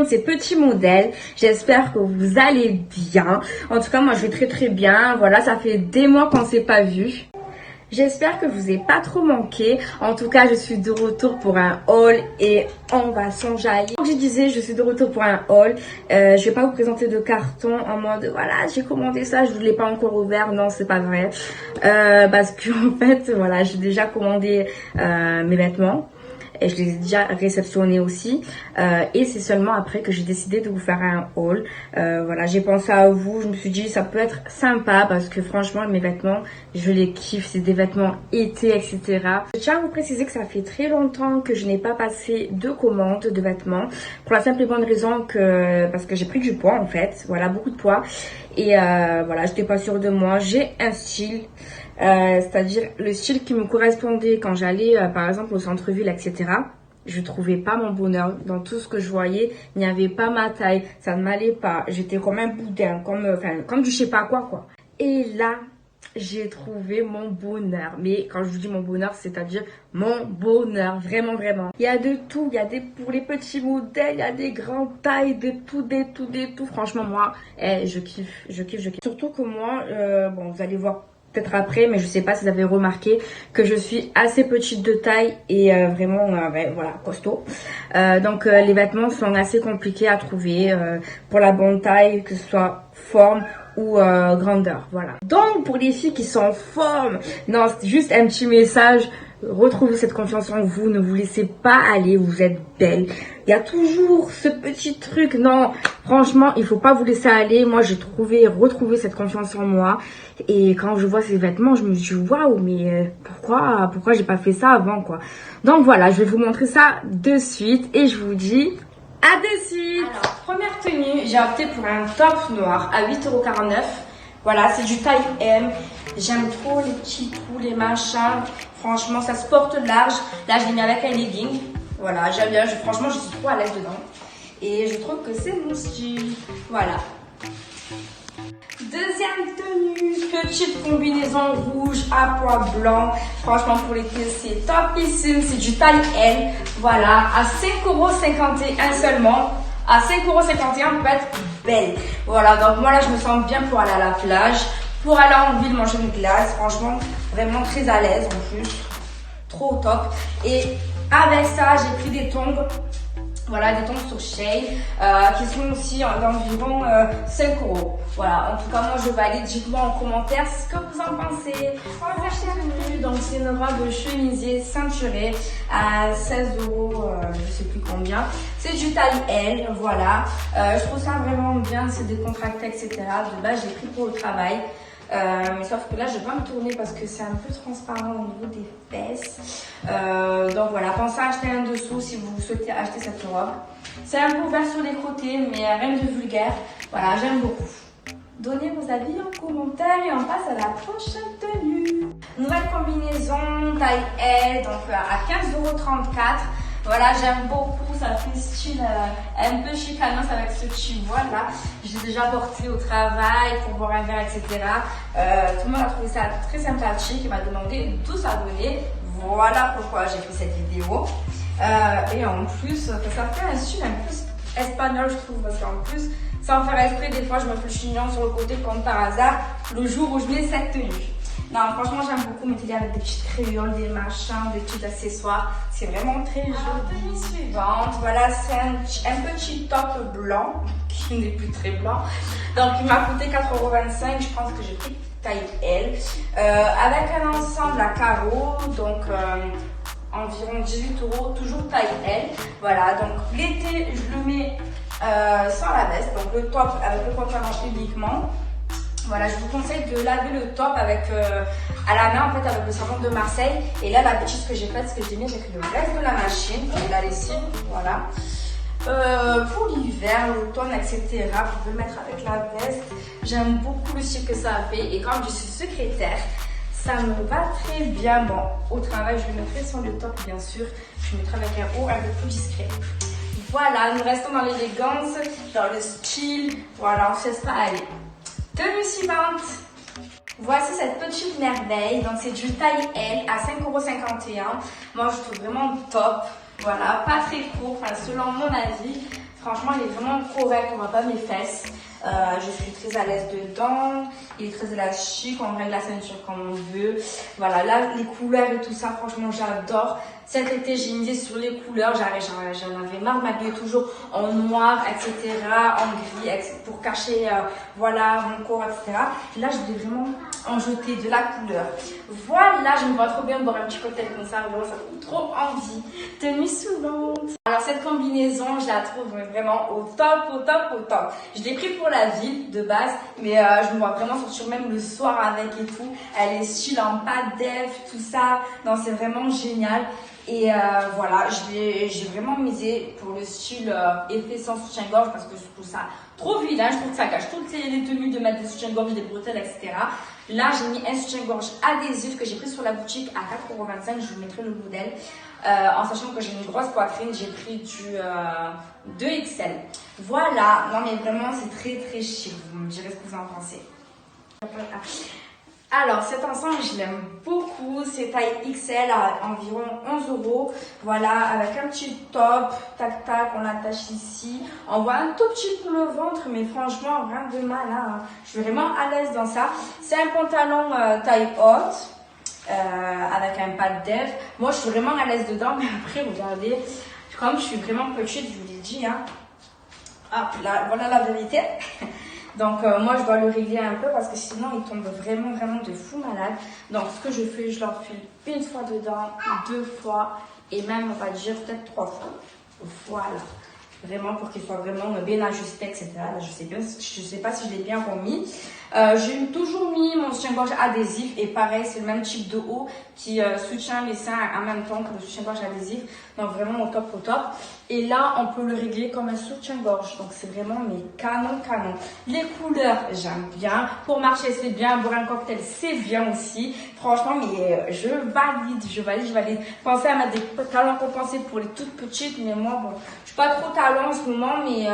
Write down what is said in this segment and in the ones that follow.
C'est Petit Modèle, j'espère que vous allez bien. En tout cas moi je vais très bien. Voilà, ça fait des mois qu'on ne s'est pas vu. J'espère que vous n'avez pas trop manqué. En tout cas je suis de retour pour un haul et on va s'enjailler. Comme je disais, je suis de retour pour un haul. Je vais pas vous présenter de carton en mode voilà j'ai commandé ça, je ne l'ai pas encore ouvert. Non, c'est pas vrai, parce que en fait voilà, j'ai déjà commandé mes vêtements et je les ai déjà réceptionnés aussi, et c'est seulement après que j'ai décidé de vous faire un haul. Voilà, j'ai pensé à vous, je me suis dit ça peut être sympa parce que franchement mes vêtements je les kiffe, c'est des vêtements été, etc. Je tiens à vous préciser que ça fait très longtemps que je n'ai pas passé de commande de vêtements, pour la simple et bonne raison que parce que j'ai pris du poids en fait, voilà, beaucoup de poids, et voilà, j'étais pas sûre de moi. J'ai un style, c'est-à-dire le style qui me correspondait quand j'allais par exemple au centre-ville, etc. Je trouvais pas mon bonheur dans tout ce que je voyais, il n'y avait pas ma taille, ça ne m'allait pas, j'étais comme un boudin, comme du je sais pas quoi. Et là j'ai trouvé mon bonheur, mais quand je vous dis mon bonheur, c'est-à-dire mon bonheur, vraiment. Il y a de tout, il y a pour les petits modèles, il y a des grandes tailles, des tout. Franchement moi, je kiffe. Surtout que moi, bon vous allez voir peut-être après, mais je sais pas si vous avez remarqué que je suis assez petite de taille et vraiment voilà, costaud. Donc les vêtements sont assez compliqués à trouver pour la bonne taille, que ce soit forme ou grandeur, voilà. Donc pour les filles qui sont en forme, non, c'est juste un petit message: retrouvez cette confiance en vous, ne vous laissez pas aller, vous êtes belle. Il y a toujours ce petit truc, non, franchement il faut pas vous laisser aller. Moi j'ai retrouvé cette confiance en moi, et quand je vois ces vêtements je me dis waouh, mais pourquoi j'ai pas fait ça avant, quoi. Donc voilà, je vais vous montrer ça de suite et je vous dis à de suite. Alors première tenue, j'ai opté pour un top noir à 8,49 €. Voilà, c'est du taille M. J'aime trop les petits trous, les machins. Franchement, ça se porte large. Là, je l'ai mis avec un legging. Voilà, j'aime bien. Franchement, je suis trop à l'aise dedans. Et je trouve que c'est mon style. Voilà. Deuxième tenue, petite combinaison rouge à pois blanc. Franchement, pour l'été, c'est topissime. C'est du taille L. Voilà, à 5,51 € seulement. À 5,51 € on peut être belle. Voilà, donc moi là, je me sens bien pour aller à la plage, pour aller en ville manger une glace. Franchement, vraiment très à l'aise en plus. Trop top. Et avec ça, j'ai pris des tongs. Voilà, des tongs sur Shein, qui sont aussi d'environ 5 €. Voilà, en tout cas, moi je valide. Dites-moi en commentaire ce que vous en pensez. Troisième tenue, donc c'est une robe chemisier ceinturée à 16 €, je sais plus combien. C'est du taille L, voilà. Je trouve ça vraiment bien, c'est décontracté, etc. De base, j'ai pris pour le travail. Mais sauf que là je vais pas me tourner parce que c'est un peu transparent au niveau des fesses. Donc voilà, pensez à acheter un dessous si vous souhaitez acheter cette robe. C'est un peu ouvert sur les côtés, mais rien de vulgaire. Voilà, j'aime beaucoup. Donnez vos avis en commentaire et on passe à la prochaine tenue. Nouvelle combinaison taille L, donc à 15,34 €. Voilà, j'aime beaucoup, ça fait style un peu chicanos avec ce petit voile là. J'ai déjà porté au travail pour boire un verre, etc. Tout le monde a trouvé ça très sympathique. Il m'a demandé d'où ça venait. Voilà pourquoi j'ai fait cette vidéo. Et en plus, ça fait un style un peu espagnol, je trouve, parce qu'en plus, sans faire esprit, des fois je me fais le chignon sur le côté comme par hasard le jour où je mets cette tenue. Non, franchement, j'aime beaucoup m'étaler avec des petites créoles, des machins, des petits accessoires. C'est vraiment très joli. Tenue suivante, voilà, c'est un petit top blanc qui n'est plus très blanc. Donc, il m'a coûté 4,25 €. Je pense que j'ai pris taille L. Avec un ensemble à carreaux, donc environ 18 €, toujours taille L. Voilà, donc l'été, je le mets sans la veste, donc le top avec le pantalon uniquement. Voilà, je vous conseille de laver le top avec à la main, en fait, avec le savon de Marseille. Et là, la bêtise que j'ai faite, c'est que j'ai pris le reste de la machine et la lessive, voilà. Pour l'hiver, l'automne, etc., vous pouvez le mettre avec la veste. J'aime beaucoup le style que ça a fait. Et comme je suis secrétaire, Ça me va très bien. Bon, au travail, je le mettrai sur le top, bien sûr. Je mettrai avec un haut un peu plus discret. Voilà, nous restons dans l'élégance, dans le style. Voilà, on ne cesse pas à aller. Tenue suivante. Voici cette petite merveille. Donc, c'est du taille L à 5,51 €. Moi, je trouve vraiment top. Voilà, pas très court, enfin, selon mon avis. Franchement, il est vraiment correct, on voit pas mes fesses. Je suis très à l'aise dedans. Il est très élastique, on règle la ceinture comme on veut. Voilà, là, les couleurs et tout ça, franchement, j'adore. Cet été, j'ai misé sur les couleurs. J'en avais marre de m'habiller toujours en noir, etc., en gris, pour cacher, voilà, mon corps, etc. Là, je voulais vraiment en jeter de la couleur. Voilà, je me vois trop bien boire un petit cocktail comme ça. Vraiment, ça me fait trop envie. Tenue suivante. Alors, cette combinaison, je la trouve vraiment au top, au top, au top. Je l'ai pris pour la ville de base, mais je me vois vraiment sortir même le soir avec et tout. Elle est style en pâte def, tout ça. Donc, c'est vraiment génial. Et voilà, j'ai vraiment misé pour le style effet sans soutien-gorge parce que je trouve ça trop vilain. Je trouve que ça cache toutes les tenues de mettre des soutiens-gorge, des bretelles, etc. Là, j'ai mis un soutien-gorge adhésif que j'ai pris sur la boutique à 4,25 €. Je vous mettrai le modèle. En sachant que j'ai une grosse poitrine, j'ai pris du 2XL. Voilà, non mais vraiment, c'est très très chic. Vous me direz ce que vous en pensez. Alors, cet ensemble, je l'aime beaucoup. C'est taille XL à environ 11 €. Voilà, avec un petit top, tac tac, on l'attache ici. On voit un tout petit peu le ventre, mais franchement, rien de mal. Hein. Je suis vraiment à l'aise dans ça. C'est un pantalon taille haute, avec un pad def. Moi, je suis vraiment à l'aise dedans, mais après, regardez, comme je suis vraiment petite, je vous l'ai dit. Hein. Ah, là, voilà la vérité. Donc moi je dois le régler un peu parce que sinon il tombe vraiment de fou malade. Donc ce que je fais, je l'enfile une fois dedans, 2 fois et même on va dire peut-être 3 fois. Voilà. Vraiment pour qu'il soit vraiment bien ajusté, etc. Là, je sais pas si je l'ai bien remis. J'ai toujours mis mon soutien-gorge adhésif et pareil, c'est le même type de haut qui soutient les seins en même temps que le soutien-gorge adhésif. Donc vraiment au top, au top. Et là, on peut le régler comme un soutien-gorge. Donc c'est vraiment mes canon. Les couleurs, j'aime bien. Pour marcher, c'est bien. Boire un cocktail, c'est bien aussi. Franchement, mais je valide. Pensez à mettre des talons compensés pour les toutes petites. Mais moi, bon, je suis pas trop talon en ce moment, mais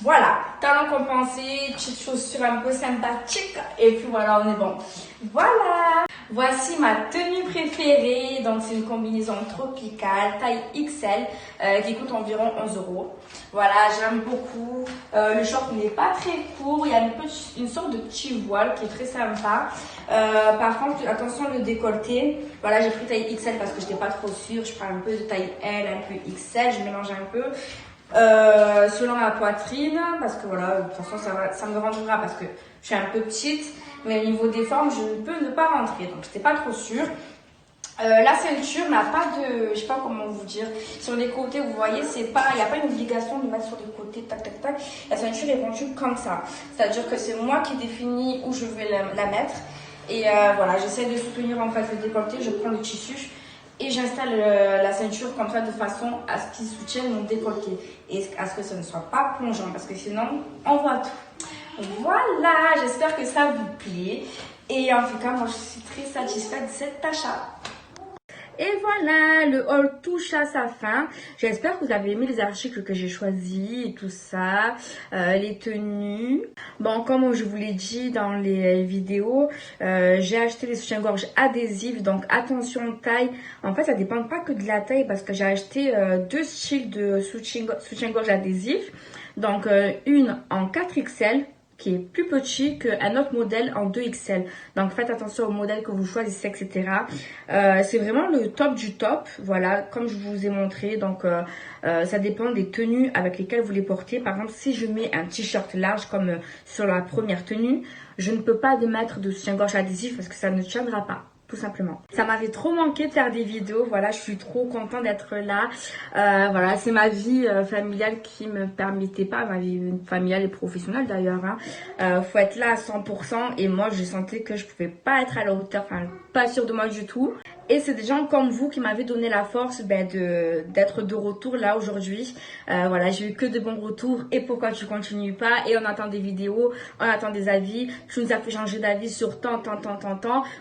voilà. Talons compensés, petites chaussures un peu sympathiques. Et puis voilà, on est bon. Voilà. Voici ma tenue préférée. Donc c'est une combinaison tropicale, taille XL, qui coûte environ 11 €. Voilà, j'aime beaucoup. Le short n'est pas très court. Il y a une sorte de petit voile qui est très sympa. Par contre, attention le décolleté. Voilà, j'ai pris taille XL parce que je n'étais pas trop sûre. Je prends un peu de taille L, un peu XL. Je mélange un peu. Selon la poitrine, parce que voilà, de toute façon, ça me rendra parce que je suis un peu petite. Mais au niveau des formes, je ne peux ne pas rentrer. Donc, je n'étais pas trop sûre. La ceinture n'a pas de, je sais pas comment vous dire, sur les côtés, vous voyez, c'est pas, il n'y a pas une obligation de mettre sur les côtés, tac, tac, tac. La ceinture est vendue comme ça. C'est-à-dire que c'est moi qui définis où je vais la mettre. Et voilà, j'essaie de soutenir en fait le décolleté, je prends le tissu et j'installe la ceinture comme ça de façon à ce qu'il soutienne mon décolleté. Et à ce que ce ne soit pas plongeant, parce que sinon, on voit tout. Voilà, j'espère que ça vous plaît. Et en tout cas, moi, je suis très satisfaite de cet achat. Et voilà, le haul touche à sa fin. J'espère que vous avez aimé les articles que j'ai choisis et tout ça, les tenues. Bon, comme je vous l'ai dit dans les vidéos, j'ai acheté des soutiens-gorge adhésifs, donc attention taille. En fait, ça dépend pas que de la taille parce que j'ai acheté 2 styles de soutien-gorge adhésifs. Donc, une en 4XL qui est plus petit qu'un autre modèle en 2XL. Donc faites attention au modèle que vous choisissez, etc. C'est vraiment le top du top, voilà, comme je vous ai montré. Donc ça dépend des tenues avec lesquelles vous les portez. Par exemple, si je mets un t-shirt large comme sur la première tenue, je ne peux pas mettre de soutien-gorge adhésif parce que ça ne tiendra pas. Tout simplement. Ça m'avait trop manqué de faire des vidéos. Voilà, je suis trop contente d'être là. Voilà, c'est ma vie familiale qui me permettait pas, ma vie familiale et professionnelle d'ailleurs. Hein. Faut être là à 100% et moi, je sentais que je pouvais pas être à la hauteur, enfin, pas sûre de moi du tout. Et c'est des gens comme vous qui m'avaient donné la force d'être de retour là aujourd'hui. Voilà, j'ai eu que de bons retours. Et pourquoi tu continues pas? Et on attend des vidéos, on attend des avis. Tu nous as fait changer d'avis sur tant.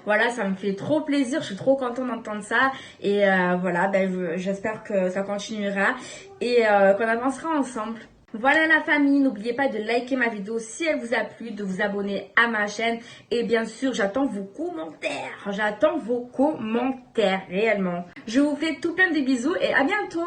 Voilà, ça me fait trop plaisir. Je suis trop contente d'entendre ça. Et voilà, j'espère que ça continuera et qu'on avancera ensemble. Voilà la famille, n'oubliez pas de liker ma vidéo si elle vous a plu, de vous abonner à ma chaîne et bien sûr j'attends vos commentaires réellement. Je vous fais tout plein de bisous et à bientôt.